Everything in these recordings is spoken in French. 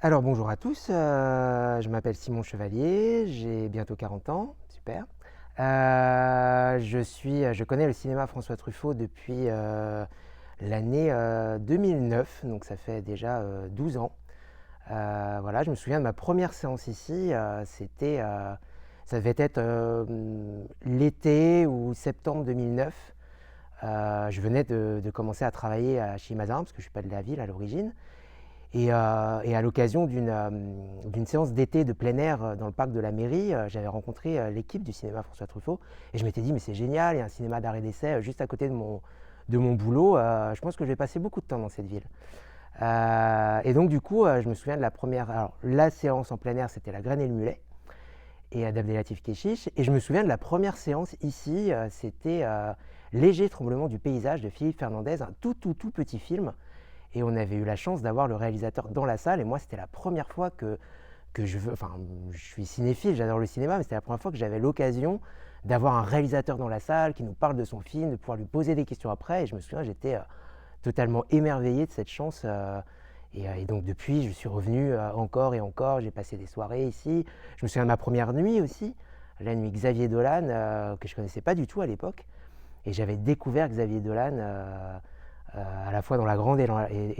Alors bonjour à tous, je m'appelle Simon Chevalier, j'ai bientôt 40 ans, super. Je connais le cinéma François Truffaut depuis l'année 2009, donc ça fait déjà 12 ans. Voilà, je me souviens de ma première séance ici, ça devait être l'été ou septembre 2009. Je venais de commencer à travailler chez Mazarin, parce que je ne suis pas de la ville à l'origine. Et à l'occasion d'une séance d'été de plein air dans le parc de la mairie, j'avais rencontré l'équipe du cinéma François Truffaut. Et je m'étais dit, mais c'est génial, il y a un cinéma d'art et d'essai juste à côté de mon boulot. Je pense que je vais passer beaucoup de temps dans cette ville. Et donc, du coup, je me souviens de la première. Alors, la séance en plein air, c'était La Graine et le Mulet, et d'Abdelatif Kechiche. Et je me souviens de la première séance ici, c'était Léger tremblement du paysage de Philippe Fernandez, un tout petit film. Et on avait eu la chance d'avoir le réalisateur dans la salle. Et moi, c'était la première fois enfin, je suis cinéphile, j'adore le cinéma, mais c'était la première fois que j'avais l'occasion d'avoir un réalisateur dans la salle qui nous parle de son film, de pouvoir lui poser des questions après. Et je me souviens, j'étais totalement émerveillé de cette chance. Et donc depuis, je suis revenu encore et encore. J'ai passé des soirées ici. Je me souviens de ma première nuit aussi, la nuit Xavier Dolan, que je ne connaissais pas du tout à l'époque. Et j'avais découvert Xavier Dolan à la fois dans la grande et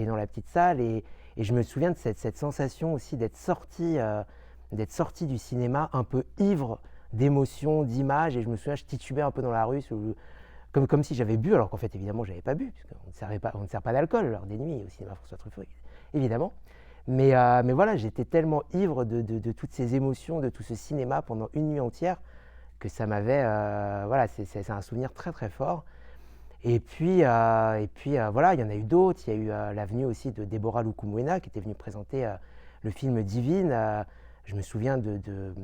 dans la petite salle. Et je me souviens de cette sensation aussi d'être sorti du cinéma un peu ivre d'émotions, d'images. Et je me souviens, je titubais un peu dans la rue, comme si j'avais bu, alors qu'en fait, évidemment, je n'avais pas bu, puisqu'on ne sert pas d'alcool lors des nuits au cinéma François Truffaut, évidemment. Mais voilà, j'étais tellement ivre de toutes ces émotions, de tout ce cinéma pendant une nuit entière, que ça m'avait. Voilà, c'est un souvenir très très fort. Voilà, il y en a eu d'autres. Il y a eu la venue aussi de Deborah Lukumwena qui était venue présenter le film Divine. Je me souviens de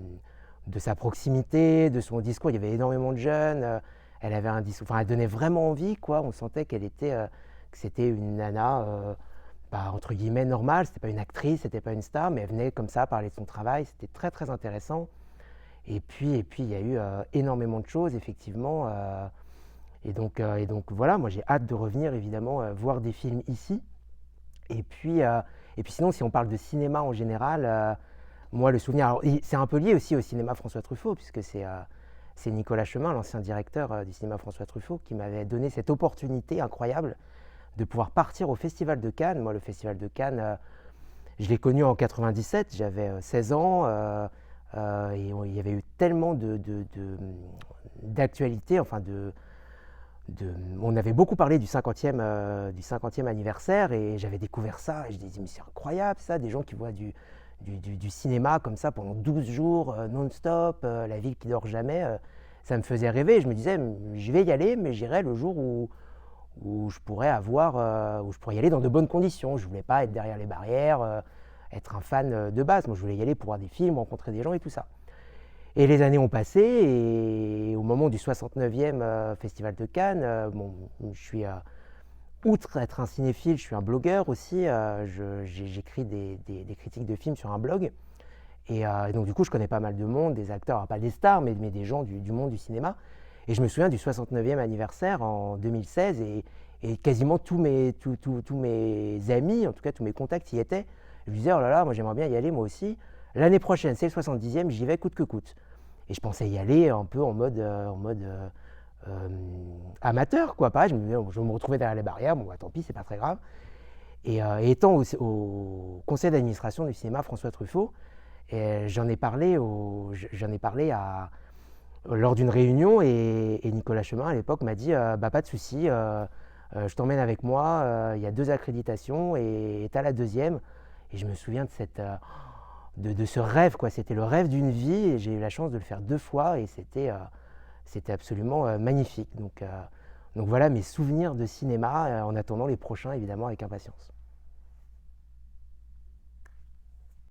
sa proximité, de son discours. Il y avait énormément de jeunes. Elle avait un discours, enfin, elle donnait vraiment envie, quoi. On sentait que c'était une nana, entre guillemets, normale. C'était pas une actrice, c'était pas une star, mais elle venait comme ça parler de son travail. C'était très très intéressant. Et puis il y a eu énormément de choses, effectivement. Et donc voilà, moi j'ai hâte de revenir évidemment voir des films ici. Et puis, euh, et puis sinon, si on parle de cinéma en général, moi le souvenir, alors, c'est un peu lié aussi au cinéma François Truffaut, puisque c'est Nicolas Chemin, l'ancien directeur du cinéma François Truffaut, qui m'avait donné cette opportunité incroyable de pouvoir partir au Festival de Cannes. Moi, le Festival de Cannes, je l'ai connu en 97, j'avais 16 ans, et il y avait eu tellement d'actualités, enfin on avait beaucoup parlé du 50e anniversaire, et j'avais découvert ça et je disais mais c'est incroyable ça, des gens qui voient du cinéma comme ça pendant 12 jours non-stop, la ville qui dort jamais, ça me faisait rêver. Je me disais je vais y aller, mais j'irai le jour où je pourrais y aller dans de bonnes conditions. Je voulais pas être derrière les barrières, être un fan de base. Moi je voulais y aller pour voir des films, rencontrer des gens et tout ça. Et les années ont passé, et au moment du 69e Festival de Cannes, outre être un cinéphile, je suis un blogueur aussi. J'écris des critiques de films sur un blog. Et donc du coup, je connais pas mal de monde, des acteurs, alors pas des stars, mais des gens du monde du cinéma. Et je me souviens du 69e anniversaire en 2016, et quasiment tous mes amis, en tout cas tous mes contacts y étaient. Je me disais, oh là là, moi j'aimerais bien y aller moi aussi. L'année prochaine, c'est le 70e, j'y vais coûte que coûte. Et je pensais y aller un peu en mode amateur, quoi. Pareil, je me retrouvais derrière les barrières, bon, bah, tant pis, c'est pas très grave. Et étant au conseil d'administration du cinéma François Truffaut, j'en ai parlé lors d'une réunion, et Nicolas Chemin à l'époque m'a dit bah, pas de souci, je t'emmène avec moi, il y a 2 accréditations et tu as la deuxième. Et je me souviens de ce rêve, quoi. C'était le rêve d'une vie, et j'ai eu la chance de le faire 2 fois, et c'était absolument magnifique. Donc voilà mes souvenirs de cinéma, en attendant les prochains évidemment avec impatience.